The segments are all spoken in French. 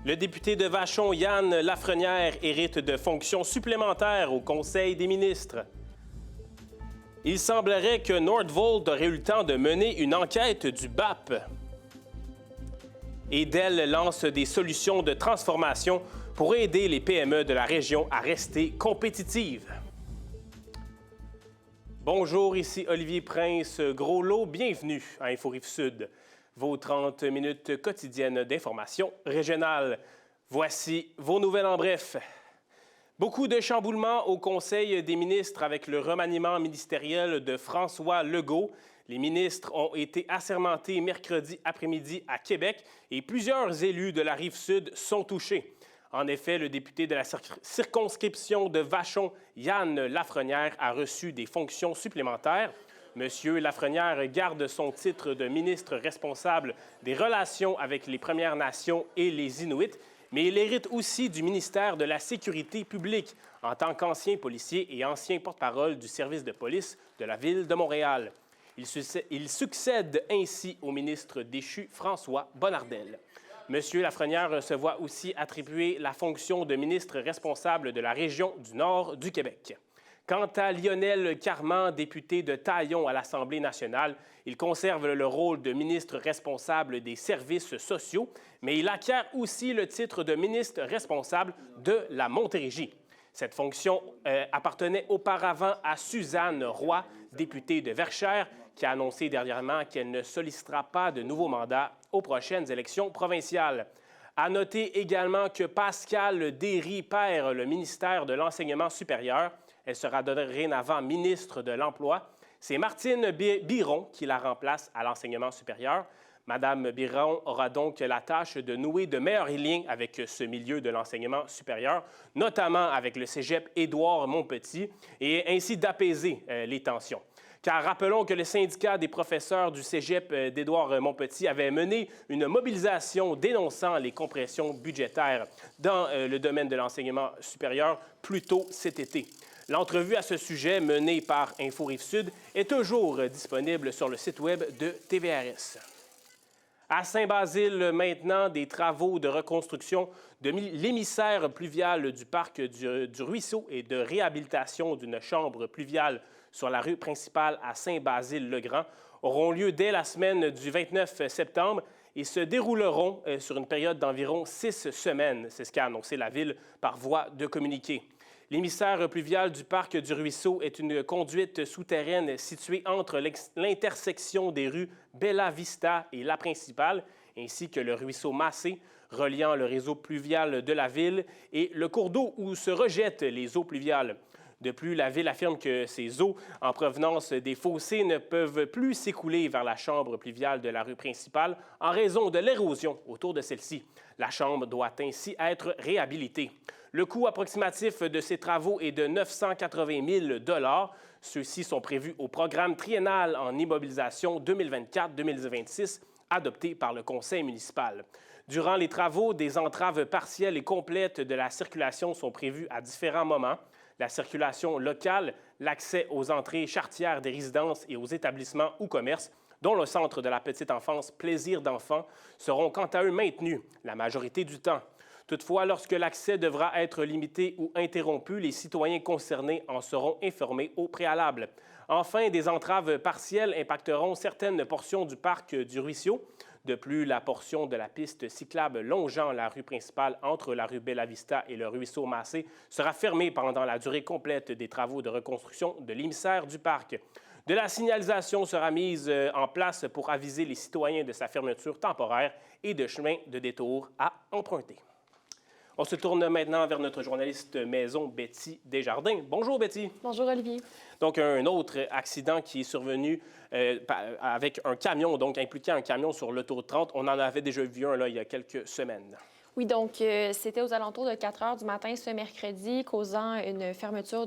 Le député de Vachon, Yann Lafrenière, hérite de fonctions supplémentaires au Conseil des ministres. Il semblerait que Nordvolt aurait eu le temps de mener une enquête du BAP. Et Dell lance des solutions de transformation pour aider les PME de la région à rester compétitives. Bonjour, ici Olivier Prince, gros lot, bienvenue à Info Rive-Sud, vos 30 minutes quotidiennes d'information régionale. Voici vos nouvelles en bref. Beaucoup de chamboulements au Conseil des ministres avec le remaniement ministériel de François Legault. Les ministres ont été assermentés mercredi après-midi à Québec et plusieurs élus de la Rive-Sud sont touchés. En effet, le député de la circonscription de Vachon, Yann Lafrenière, a reçu des fonctions supplémentaires. Monsieur Lafrenière garde son titre de ministre responsable des relations avec les Premières Nations et les Inuits, mais il hérite aussi du ministère de la Sécurité publique en tant qu'ancien policier et ancien porte-parole du service de police de la Ville de Montréal. Il succède ainsi au ministre déchu François Bonnardel. Monsieur Lafrenière se voit aussi attribuer la fonction de ministre responsable de la région du Nord du Québec. Quant à Lionel Carman, député de Taillon à l'Assemblée nationale, il conserve le rôle de ministre responsable des services sociaux, mais il acquiert aussi le titre de ministre responsable de la Montérégie. Cette fonction appartenait auparavant à Suzanne Roy, députée de Verchères, qui a annoncé dernièrement qu'elle ne sollicitera pas de nouveau mandat aux prochaines élections provinciales. À noter également que Pascale Derry perd le ministère de l'Enseignement supérieur. Elle sera dorénavant ministre de l'Emploi. C'est Martine Biron qui la remplace à l'enseignement supérieur. Madame Biron aura donc la tâche de nouer de meilleurs liens avec ce milieu de l'enseignement supérieur, notamment avec le cégep Édouard-Montpetit, et ainsi d'apaiser les tensions. Car rappelons que le syndicat des professeurs du cégep d'Édouard-Montpetit avait mené une mobilisation dénonçant les compressions budgétaires dans le domaine de l'enseignement supérieur plus tôt cet été. L'entrevue à ce sujet, menée par Info Rive-Sud, est toujours disponible sur le site web de TVRS. À Saint-Basile, maintenant, des travaux de reconstruction de l'émissaire pluvial du parc du Ruisseau et de réhabilitation d'une chambre pluviale sur la rue principale à Saint-Basile-le-Grand auront lieu dès la semaine du 29 septembre et se dérouleront sur une période d'environ 6 semaines. C'est ce qu'a annoncé la Ville par voie de communiqué. L'émissaire pluvial du parc du Ruisseau est une conduite souterraine située entre l'intersection des rues Bella Vista et la principale, ainsi que le ruisseau Massé, reliant le réseau pluvial de la ville et le cours d'eau où se rejettent les eaux pluviales. De plus, la Ville affirme que ces eaux en provenance des fossés ne peuvent plus s'écouler vers la chambre pluviale de la rue principale en raison de l'érosion autour de celle-ci. La chambre doit ainsi être réhabilitée. Le coût approximatif de ces travaux est de 980 000 $. Ceux-ci sont prévus au programme triennal en immobilisation 2024-2026 adopté par le Conseil municipal. Durant les travaux, des entraves partielles et complètes de la circulation sont prévues à différents moments. La circulation locale, l'accès aux entrées charretières des résidences et aux établissements ou commerces, dont le centre de la petite enfance Plaisir d'enfants, seront quant à eux maintenus la majorité du temps. Toutefois, lorsque l'accès devra être limité ou interrompu, les citoyens concernés en seront informés au préalable. Enfin, des entraves partielles impacteront certaines portions du parc du Ruisseau. De plus, la portion de la piste cyclable longeant la rue principale entre la rue Bella Vista et le ruisseau Massé sera fermée pendant la durée complète des travaux de reconstruction de l'émissaire du parc. De la signalisation sera mise en place pour aviser les citoyens de sa fermeture temporaire et de chemins de détour à emprunter. On se tourne maintenant vers notre journaliste maison, Betty Desjardins. Bonjour, Betty. Bonjour, Olivier. Donc, un autre accident qui est survenu avec un camion, donc impliquant un camion sur l'autoroute 30. On en avait déjà vu un là, il y a quelques semaines. Oui, donc c'était aux alentours de 4 heures du matin ce mercredi, causant une fermeture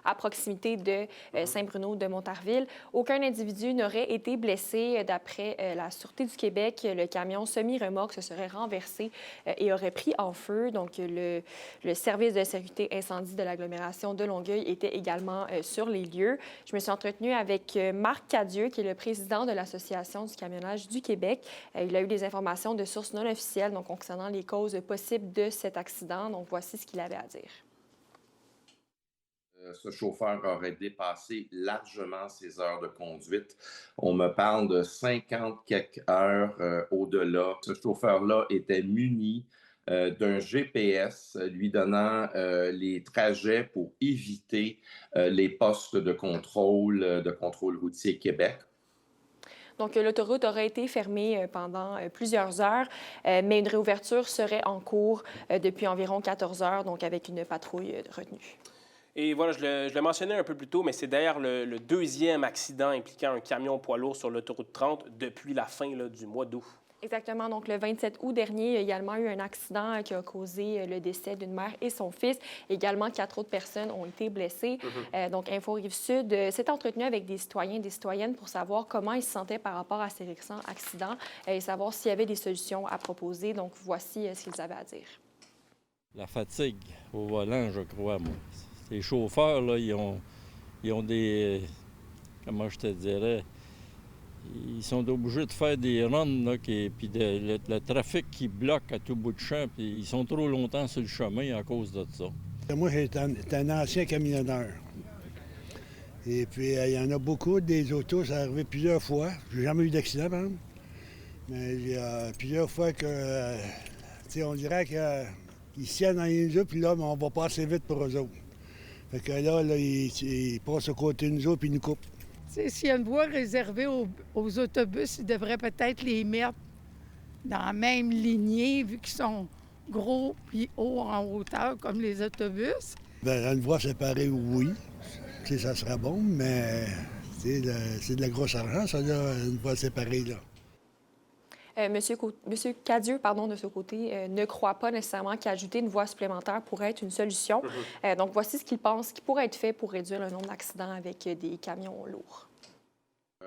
à proximité de Saint-Bruno de Montarville. Aucun individu n'aurait été blessé. D'après la Sûreté du Québec, le camion semi-remorque se serait renversé et aurait pris en feu. Donc, le service de sécurité incendie de l'agglomération de Longueuil était également sur les lieux. Je me suis entretenue avec Marc Cadieux, qui est le président de l'Association du camionnage du Québec. Il a eu des informations de sources non officielles, donc concernant concernant les causes possibles de cet accident. Donc, voici ce qu'il avait à dire. Ce chauffeur aurait dépassé largement ses heures de conduite. On me parle de 50 quelques heures au-delà. Ce chauffeur-là était muni d'un GPS lui donnant les trajets pour éviter les postes de contrôle routier Québec. Donc, l'autoroute aurait été fermée pendant plusieurs heures, mais une réouverture serait en cours depuis environ 14 heures, donc avec une patrouille retenue. Et voilà, je le mentionnais un peu plus tôt, mais c'est d'ailleurs le deuxième accident impliquant un camion poids lourd sur l'autoroute 30 depuis la fin du mois d'août. Exactement. Donc, le 27 août dernier, il y a également eu un accident qui a causé le décès d'une mère et son fils. Également, 4 autres personnes ont été blessées. Donc, Info Rive-Sud s'est entretenu avec des citoyens et des citoyennes pour savoir comment ils se sentaient par rapport à ces récents accidents et savoir s'il y avait des solutions à proposer. Donc, voici ce qu'ils avaient à dire. La fatigue au volant, je crois, moi. Les chauffeurs, là, ils ont des... Comment je te dirais? Ils sont obligés de faire des runs, là, puis le trafic qui bloque à tout bout de champ, puis ils sont trop longtemps sur le chemin à cause de ça. Moi, j'étais un ancien camionneur. Et puis, il y en a beaucoup, des autos, ça est arrivé plusieurs fois. J'ai jamais eu d'accident, par exemple. Mais il y a plusieurs fois que, on dirait qu'ils tiennent dans les autres, puis là, on va pas assez vite pour eux autres. Fait que là, ils passent à côté de nous autres, puis ils nous coupent. S'il y a une voie réservée aux autobus, ils devraient peut-être les mettre dans la même lignée, vu qu'ils sont gros puis hauts en hauteur, comme les autobus. Bien, une voie séparée, oui. Ça serait bon, mais c'est de la grosse argent, ça, là, une voie séparée, là. Monsieur Cadieux, de ce côté, ne croit pas nécessairement qu'ajouter une voie supplémentaire pourrait être une solution. Donc, voici ce qu'il pense qui pourrait être fait pour réduire le nombre d'accidents avec des camions lourds.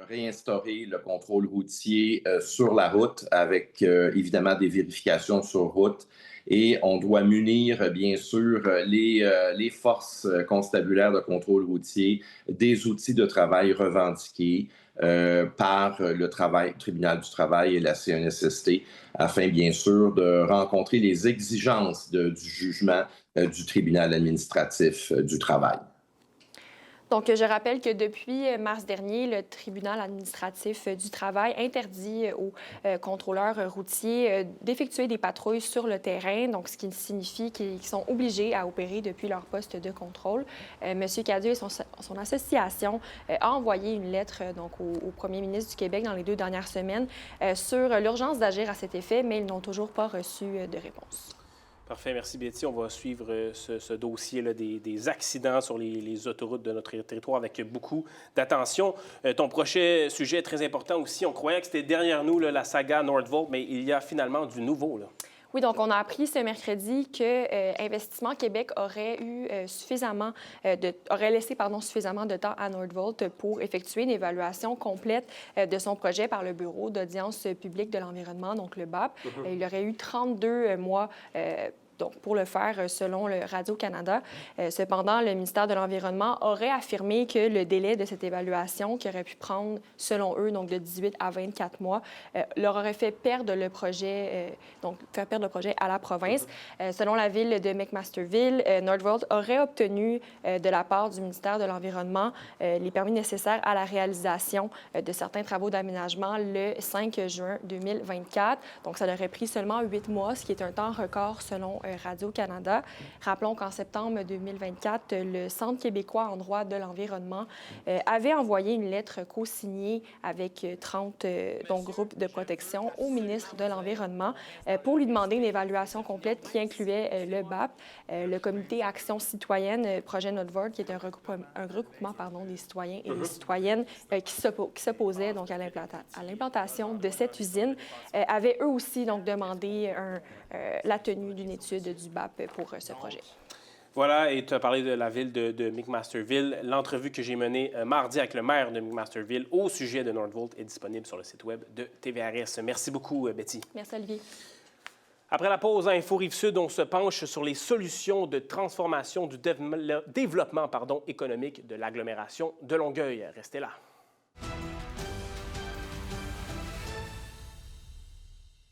Réinstaurer le contrôle routier sur la route avec évidemment des vérifications sur route. Et on doit munir, bien sûr, les forces constabulaires de contrôle routier des outils de travail revendiqués par le tribunal du travail et la CNSST, afin, bien sûr, de rencontrer les exigences du jugement du tribunal administratif du travail. Donc, je rappelle que depuis mars dernier, le tribunal administratif du travail interdit aux contrôleurs routiers d'effectuer des patrouilles sur le terrain, donc ce qui signifie qu'ils sont obligés à opérer depuis leur poste de contrôle. Monsieur Cadieux et son association a envoyé une lettre donc, au premier ministre du Québec dans les 2 dernières semaines sur l'urgence d'agir à cet effet, mais ils n'ont toujours pas reçu de réponse. Parfait, merci Betty. On va suivre ce dossier-là des accidents sur les autoroutes de notre territoire avec beaucoup d'attention. Ton prochain sujet est très important aussi. On croyait que c'était derrière nous, là, la saga Nordvolt, mais il y a finalement du nouveau, là. Oui, donc on a appris ce mercredi que Investissement Québec aurait laissé suffisamment de temps à Nordvolt pour effectuer une évaluation complète de son projet par le Bureau d'audience publique de l'environnement, donc le BAP. Il aurait eu 32 mois donc, pour le faire, selon le Radio-Canada. Cependant, le ministère de l'Environnement aurait affirmé que le délai de cette évaluation, qui aurait pu prendre, selon eux, donc de 18 à 24 mois, leur aurait fait perdre le projet, à la province. Selon la ville de McMasterville, Nordvolt aurait obtenu de la part du ministère de l'Environnement les permis nécessaires à la réalisation de certains travaux d'aménagement le 5 juin 2024. Donc, ça aurait pris seulement 8 mois, ce qui est un temps record selon Radio-Canada. Rappelons qu'en septembre 2024, le Centre québécois en droit de l'environnement avait envoyé une lettre co-signée avec 30 groupes de protection au ministre de l'Environnement pour lui demander une évaluation complète qui incluait le BAP, le Comité Action citoyenne Projet Nordvolt, qui est un regroupement des citoyens et des citoyennes qui s'opposaient donc à l'implantation de cette usine, avaient eux aussi donc demandé la tenue d'une étude du BAP pour ce projet. Voilà, et tu as parlé de la ville de McMasterville. L'entrevue que j'ai menée mardi avec le maire de McMasterville au sujet de Nordvolt est disponible sur le site web de TVRS. Merci beaucoup, Betty. Merci, Olivier. Après la pause à Info Rive-Sud, on se penche sur les solutions de transformation du développement économique de l'agglomération de Longueuil. Restez là.